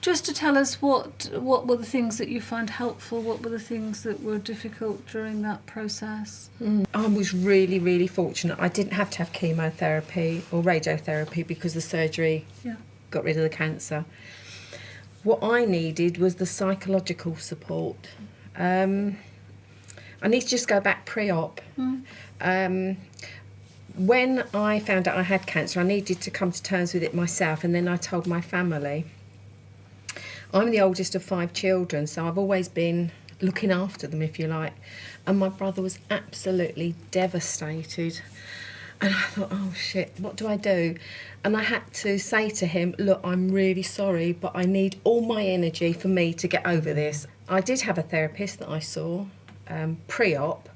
Just to tell us what were the things that you found helpful, what were the things that were difficult during that process? I was really, really fortunate. I didn't have to have chemotherapy or radiotherapy because the surgery got rid of the cancer. What I needed was the psychological support. I need to just go back pre-op. When I found out I had cancer, I needed to come to terms with it myself, and then I told my family. I'm the oldest of 5 children, so I've always been looking after them, if you like. And my brother was absolutely devastated. And I thought, oh shit, what do I do? And I had to say to him, look, I'm really sorry, but I need all my energy for me to get over this. I did have a therapist that I saw pre-op,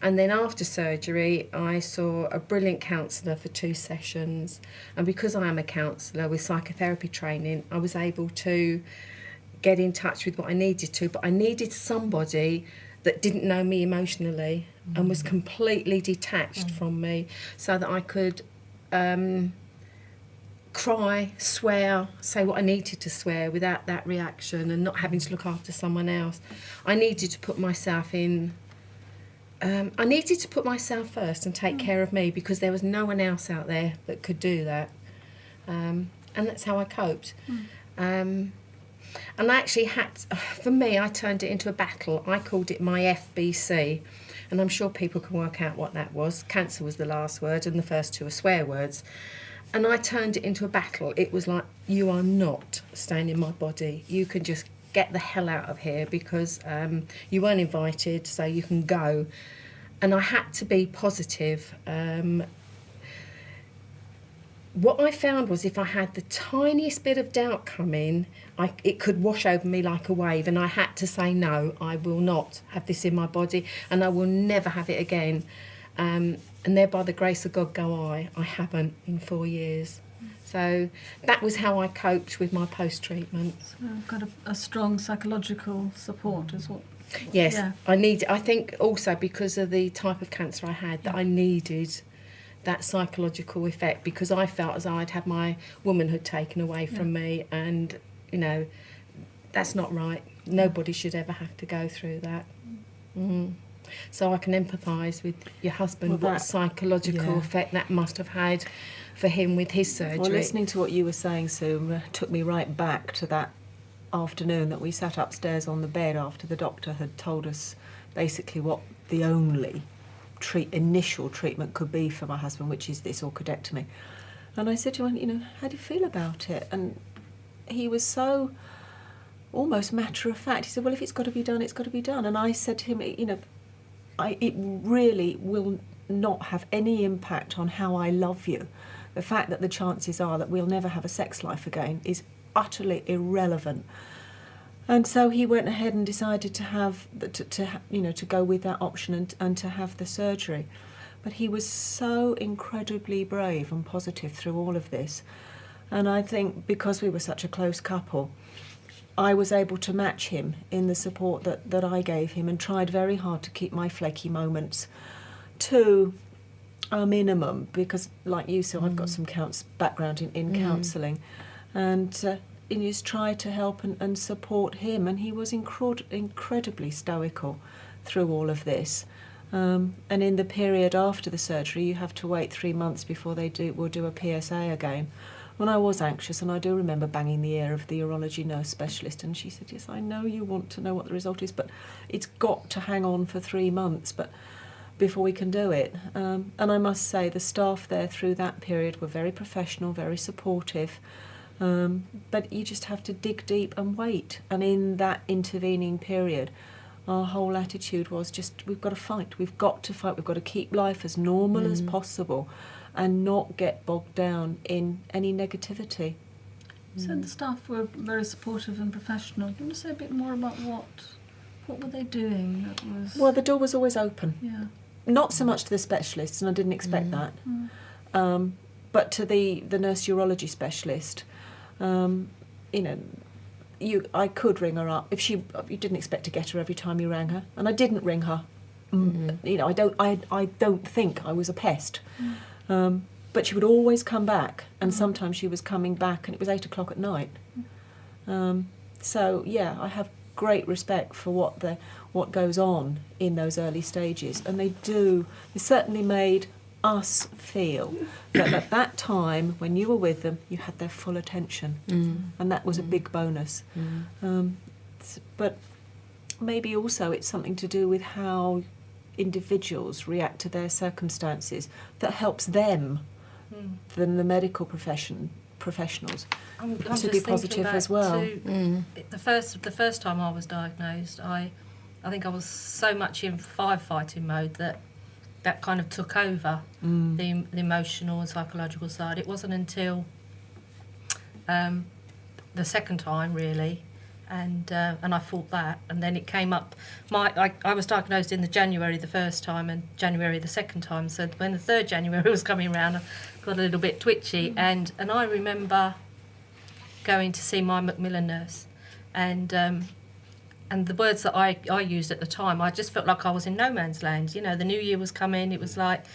and then after surgery I saw a brilliant counsellor for 2 sessions. And because I am a counsellor with psychotherapy training, I was able to get in touch with what I needed to, but I needed somebody that didn't know me emotionally and was completely detached from me, so that I could cry, swear, say what I needed to swear without that reaction and not having to look after someone else. I needed to put myself in... I needed to put myself first and take care of me, because there was no one else out there that could do that. And that's how I coped. And I actually for me, I turned it into a battle. I called it my FBC, and I'm sure people can work out what that was. Cancer was the last word, and the first 2 are swear words. And I turned it into a battle. It was like, you are not staying in my body. You can just get the hell out of here, because you weren't invited, so you can go. And I had to be positive. What I found was, if I had the tiniest bit of doubt come in, it could wash over me like a wave, and I had to say, no, I will not have this in my body, and I will never have it again. And there, by the grace of God, go I haven't in 4 years. So that was how I coped with my post-treatment. So I've got a strong psychological support as well. Yes, yeah. I think also because of the type of cancer I had, that I needed that psychological effect, because I felt as though I'd had my womanhood taken away from me, and, you know, that's not right. Nobody should ever have to go through that. So I can empathise with your husband, what psychological effect that must have had for him with his surgery. Well, listening to what you were saying, Sue, took me right back to that afternoon that we sat upstairs on the bed after the doctor had told us basically what the only initial treatment could be for my husband, which is this orchidectomy. And I said to him, you know, how do you feel about it? And he was so almost matter of fact. He said, well, if it's got to be done, it's got to be done. And I said to him, you know, it really will not have any impact on how I love you. The fact that the chances are that we'll never have a sex life again is utterly irrelevant. And so he went ahead and decided to have to go with that option and to have the surgery. But he was so incredibly brave and positive through all of this. And I think because we were such a close couple, I was able to match him in the support that I gave him, and tried very hard to keep my flaky moments to a minimum, because, like you, so I've got some background in counselling, and just try to help and support him. And he was incredibly stoical through all of this. And in the period after the surgery, you have to wait 3 months before will do a PSA again. When I was anxious, and I do remember banging the ear of the urology nurse specialist, and she said, yes, I know you want to know what the result is, but it's got to hang on for 3 months before we can do it. And I must say the staff there through that period were very professional, very supportive, but you just have to dig deep and wait. And in that intervening period, our whole attitude was just, we've got to fight, we've got to keep life as normal as possible, and not get bogged down in any negativity. So the staff were very supportive and professional. Do you want to say a bit more about what were they doing? Well, the door was always open. Yeah. Not so much to the specialists, and I didn't expect that, but to the nurse urology specialist. I could ring her up if you didn't expect to get her every time you rang her, and I didn't ring her. I don't think I was a pest. But she would always come back, and sometimes she was coming back and it was 8 o'clock at night. So yeah, I have great respect for what goes on in those early stages, and they certainly made us feel that at that time when you were with them, you had their full attention, and that was a big bonus. But maybe also it's something to do with how individuals react to their circumstances that helps them than the medical professionals I'm to just be positive thinking as back well. to the first time I was diagnosed, I think I was so much in firefighting mode that kind of took over the emotional and psychological side. It wasn't until the second time really, and I fought that, and then it came up. I was diagnosed in the January the first time and January the second time. So when the third January was coming around, I got a little bit twitchy, and I remember going to see my Macmillan nurse, and the words that I used at the time, I just felt like I was in no man's land. You know, the new year was coming. It was like,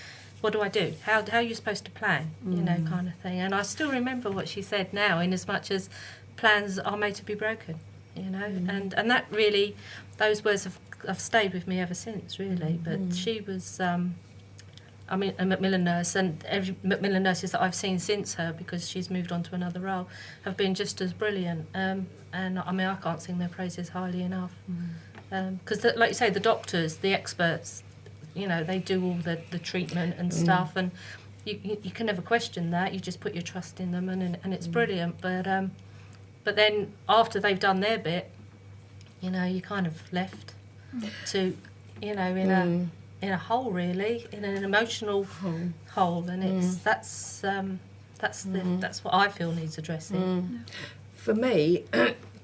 what do I do? How are you supposed to plan? You know, kind of thing. And I still remember what she said now, in as much as plans are made to be broken. You know, and that really, those words have stayed with me ever since, really. But she was, a Macmillan nurse, and every Macmillan nurses that I've seen since her, because she's moved on to another role, have been just as brilliant. And I mean, I can't sing their praises highly enough. Because, like you say, the doctors, the experts, you know, they do all the treatment and stuff, and you can never question that. You just put your trust in them, and it's brilliant. But then after they've done their bit, you know, you're kind of left to, you know, in a hole, really, in an emotional hole, and that's what I feel needs addressing. For me,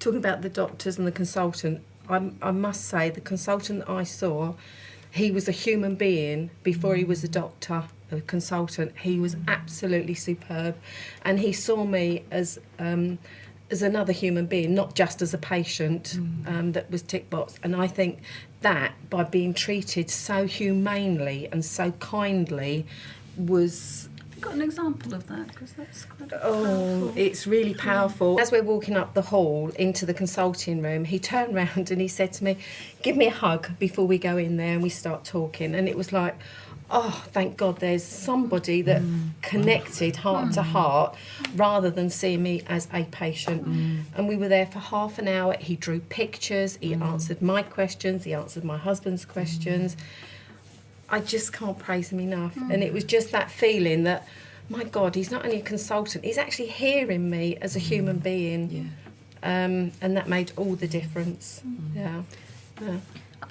talking about the doctors and the consultant, I must say the consultant I saw, he was a human being before he was a doctor, a consultant. He was absolutely superb, and he saw me as another human being, not just as a patient that was tick box. And I think that by being treated so humanely and so kindly was... Got an example of that, because that's quite powerful. It's really powerful. As we're walking up the hall into the consulting room, he turned round and he said to me, give me a hug before we go in there and we start talking. And it was like, oh, thank God there's somebody that connected heart to heart rather than seeing me as a patient. And we were there for half an hour. He drew pictures, he answered my questions, he answered my husband's questions. I just can't praise him enough. And it was just that feeling that, my God, he's not only a consultant, he's actually hearing me as a human being. And that made all the difference. Yeah.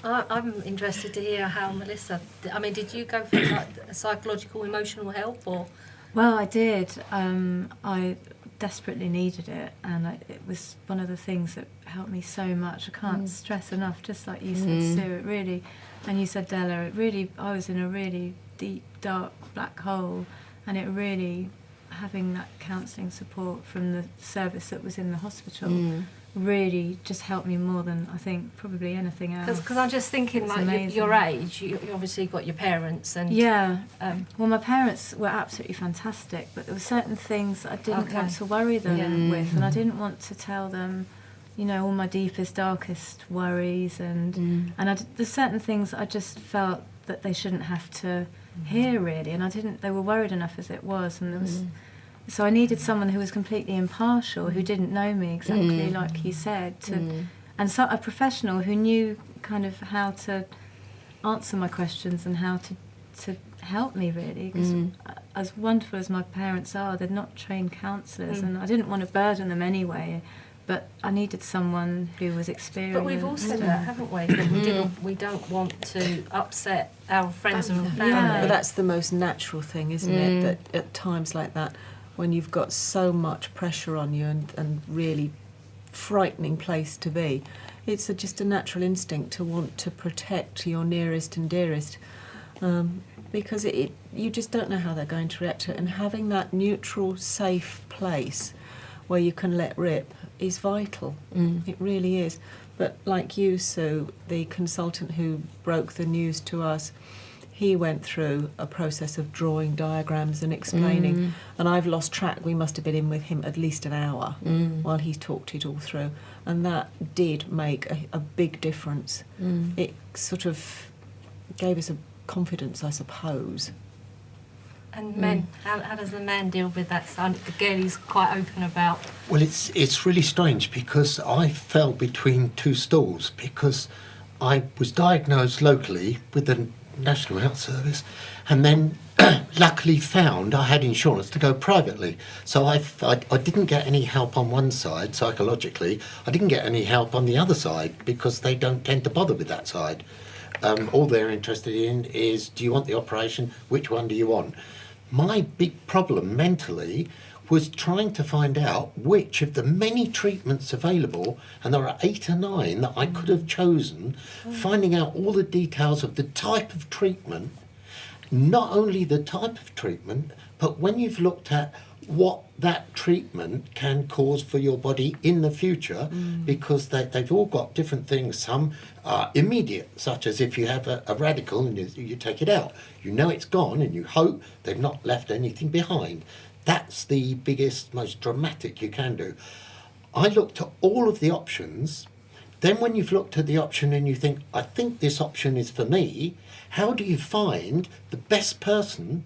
I'm interested to hear how Melissa, I mean, did you go for like psychological, emotional help, or? Well, I did. I desperately needed it, and it was one of the things that helped me so much. I can't stress enough, just like you said, Sue, it really, and you said, Della, it really, I was in a really deep, dark, black hole, and it really, having that counselling support from the service that was in the hospital really just helped me more than I think probably anything else. Because I'm just thinking, It's like, amazing. your age, you obviously got your parents, and well, my parents were absolutely fantastic, but there were certain things I didn't want to worry them with, and I didn't want to tell them, you know, all my deepest, darkest worries, and there's certain things I just felt that they shouldn't have to hear, really, and they were worried enough as it was, and there was. So I needed someone who was completely impartial, who didn't know me exactly like you said, and so a professional who knew kind of how to answer my questions and how to help me, really. Because as wonderful as my parents are, they're not trained counsellors, and I didn't want to burden them anyway. But I needed someone who was experienced. But we've all said that, haven't we? That we don't want to upset our friends and family. But that's the most natural thing, isn't it? That at times like that, when you've got so much pressure on you and really frightening place to be, it's just a natural instinct to want to protect your nearest and dearest, because you just don't know how they're going to react to it. And having that neutral, safe place where you can let rip is vital. It really is. But like you, Sue, the consultant who broke the news to us, he went through a process of drawing diagrams and explaining, and I've lost track. We must have been in with him at least an hour while he talked it all through, and that did make a big difference. It sort of gave us a confidence, I suppose. And men, how does the man deal with that? So again, he's quite open about. Well, it's really strange because I fell between two stools because I was diagnosed locally with the National Health Service, and then luckily found I had insurance to go privately. So I didn't get any help on one side psychologically. I didn't get any help on the other side because they don't tend to bother with that side. All they're interested in is, do you want the operation? Which one do you want? My big problem mentally was trying to find out which of the many treatments available, and there are 8 or 9 that I could have chosen, finding out all the details of the type of treatment, not only the type of treatment, but when you've looked at what that treatment can cause for your body in the future, because they've all got different things. Some are immediate, such as if you have a radical and you take it out. You know it's gone and you hope they've not left anything behind. That's the biggest, most dramatic you can do. I looked at all of the options. Then when you've looked at the option and you think, I think this option is for me, how do you find the best person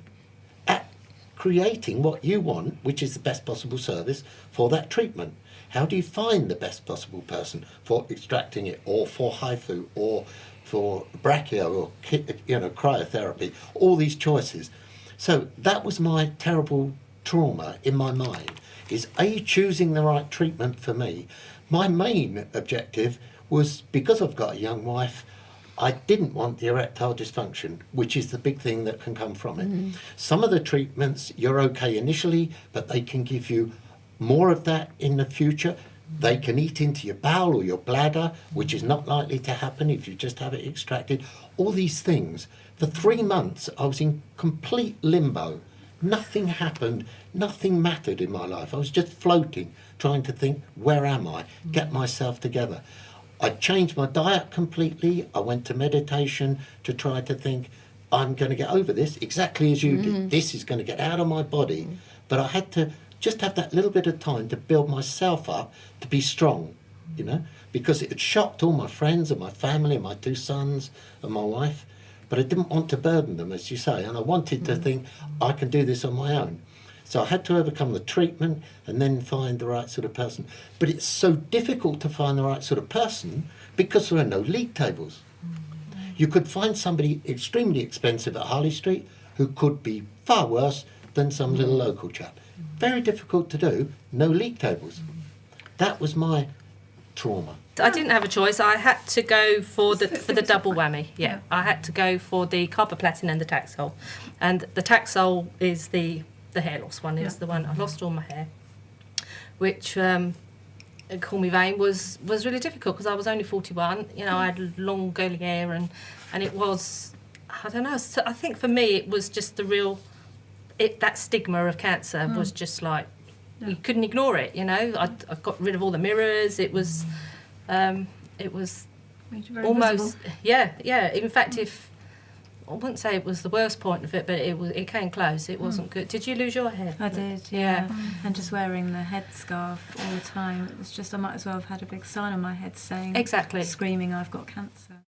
at creating what you want, which is the best possible service for that treatment? How do you find the best possible person for extracting it, or for HIFU, or for brachio, or cryotherapy? All these choices. So that was my terrible trauma in my mind, is choosing the right treatment for me. My main objective was, because I've got a young wife, I didn't want the erectile dysfunction, which is the big thing that can come from it. Some of the treatments, you're okay initially, but they can give you more of that in the future. They can eat into your bowel or your bladder, which is not likely to happen if you just have it extracted. All these things. For 3 months, I was in complete limbo. Nothing happened, nothing mattered in my life. I was just floating, trying to think, where am I? Get myself together. I changed my diet completely. I went to meditation to try to think, I'm going to get over this, exactly as you did. This is going to get out of my body. But I had to just have that little bit of time to build myself up to be strong, because it had shocked all my friends and my family and my 2 sons and my wife. But I didn't want to burden them, as you say, and I wanted to think, I can do this on my own. So I had to overcome the treatment and then find the right sort of person. But it's so difficult to find the right sort of person because there are no league tables. You could find somebody extremely expensive at Harley Street who could be far worse than some little local chap. Very difficult to do, no league tables. That was my trauma. I didn't have a choice. I had to go for the double whammy. Yeah, I had to go for the carboplatin and the Taxol. And the Taxol is the hair loss one, is the one. I lost all my hair, which call me vain was really difficult because I was only 41. I had long curly hair, and it was, I don't know. So I think for me it was just that stigma of cancer was just like you couldn't ignore it. I got rid of all the mirrors. It was almost visible. yeah. In fact, I wouldn't say it was the worst point of it, but it came close. It wasn't good. Did you lose your hair? I did, yeah. And just wearing the headscarf all the time. It was just, I might as well have had a big sign on my head saying, Exactly. screaming, I've got cancer.